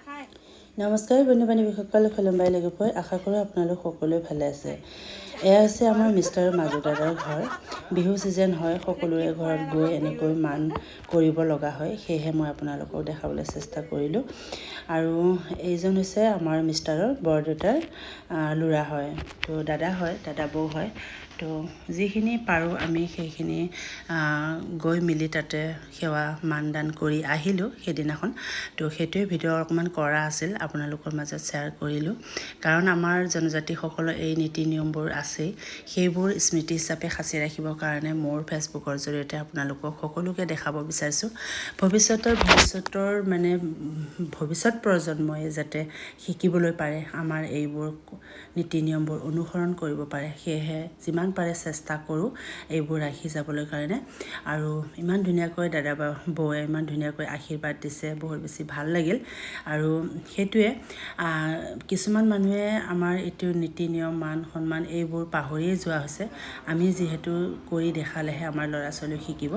নমস্কাৰ বন্ধু বান্ধৱীসকল, ফিল্মবাই লগকৈ আশা কৰোঁ আপোনালোক সকলোৱে ভালে আছে। এয়া হৈছে আমাৰ মিষ্টাৰ মাজু দাদাৰ ঘৰ। বিহু ছিজন হয়, সকলোৰে ঘৰত গৈ এনেকৈ মান কৰিব লগা হয়, সেয়েহে মই আপোনালোকক দেখাবলৈ চেষ্টা কৰিলোঁ। আৰু এইজন হৈছে আমাৰ মিষ্টাৰৰ বৰদেউতাৰ ল'ৰা হয়, তো দাদা হয়, দাদা বৌ হয়। তো যিখিনি পাৰোঁ আমি সেইখিনি গৈ মেলি তাতে সেৱা মান দান কৰি আহিলোঁ সেইদিনাখন। তো সেইটোৱে ভিডিঅ' অকণমান কৰা আছিল, আপোনালোকৰ মাজত শ্বেয়াৰ কৰিলোঁ। কাৰণ আমাৰ জনজাতিসকলৰ এই নীতি নিয়মবোৰ আছেই, সেইবোৰ স্মৃতি হিচাপে সাঁচি ৰাখিবৰ কাৰণে মোৰ ফেচবুকৰ জৰিয়তে আপোনালোকক সকলোকে দেখাব বিচাৰিছোঁ। ভৱিষ্যতৰ মানে ভৱিষ্যত প্ৰজন্মই যাতে শিকিবলৈ পাৰে, আমাৰ এইবোৰ নীতি নিয়মবোৰ অনুসৰণ কৰিব পাৰে, সেয়েহে যিমান পাৰে চেষ্টা কৰোঁ এইবোৰ ৰাখি যাবলৈ কাৰণে। আৰু ইমান ধুনীয়াকৈ দাদা বৌয়ে ইমান ধুনীয়াকৈ আশীৰ্বাদ দিছে, বহুত বেছি ভাল লাগিল। আৰু সেইটোৱে কিছুমান মানুহে আমাৰ এইটো নীতি নিয়ম মান সন্মান এইবোৰ পাহৰিয়ে যোৱা হৈছে। আমি যিহেতু কৰি দেখালেহে আমাৰ ল'ৰা ছোৱালীও শিকিব।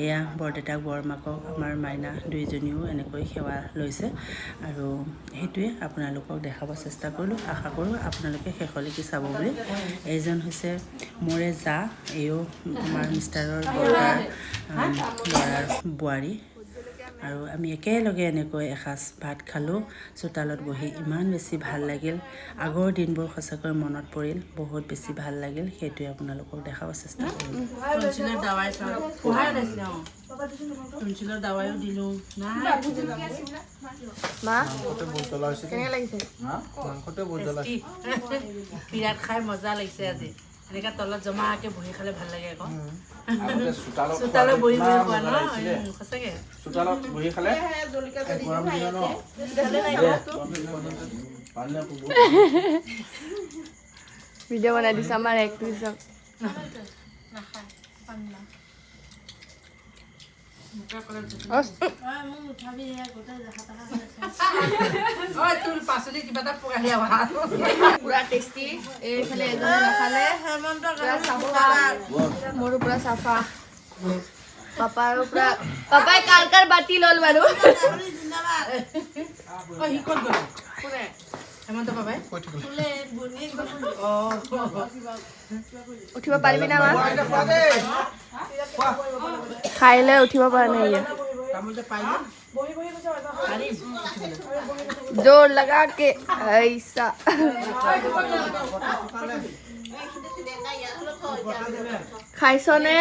এয়া বৰদেউতাক বৰমাকক আমাৰ মাইনা দুইজনীও এনেকৈ সেৱা লৈছে। আৰু সেইটোৱে আপোনালোকক দেখাব চেষ্টা কৰিলোঁ, আশা কৰোঁ আপোনালোকে শেষলৈকে চাব বুলি। এইজন হৈছে মোৰে জা, এইও আমাৰ মিষ্টাৰৰ ল'ৰাৰ বোৱাৰী। আৰু আমি একেলগে এনেকৈ এসাঁজ ভাত খালোঁ চোতালত বহি, ইমান বেছি ভাল লাগিল। আগৰ দিনবোৰ সঁচাকৈ মনত পৰিল, বহুত বেছি ভাল লাগিল। সেইটোৱে আপোনালোকক দেখাব চেষ্টা কৰিলোঁ। দাৱাইও দিলোঁ। বিৰাট খাই মজা লাগিছে আজি। এনেকৈ তলত জমাকৈ বহি খালে ভাল লাগে আকৌ। চোতালত বহি খোৱা ন, সঁচাকৈ চোতালত বহি খালে ভিডিঅ' বনাই দিছে আমাৰ এক্ট্ৰেছক। পুৰা টেষ্টি, এইফালে এজনে নাখালে মোৰো পুৰা চাফা। পাপাৰো পুৰা, পাপাই কাৰ বাতি ল'ল বাৰু। উঠিব পাৰিবি না মা? খাইলে উঠিব পৰা নাই। জোৰ লগা কে ऐसा খাইছনে?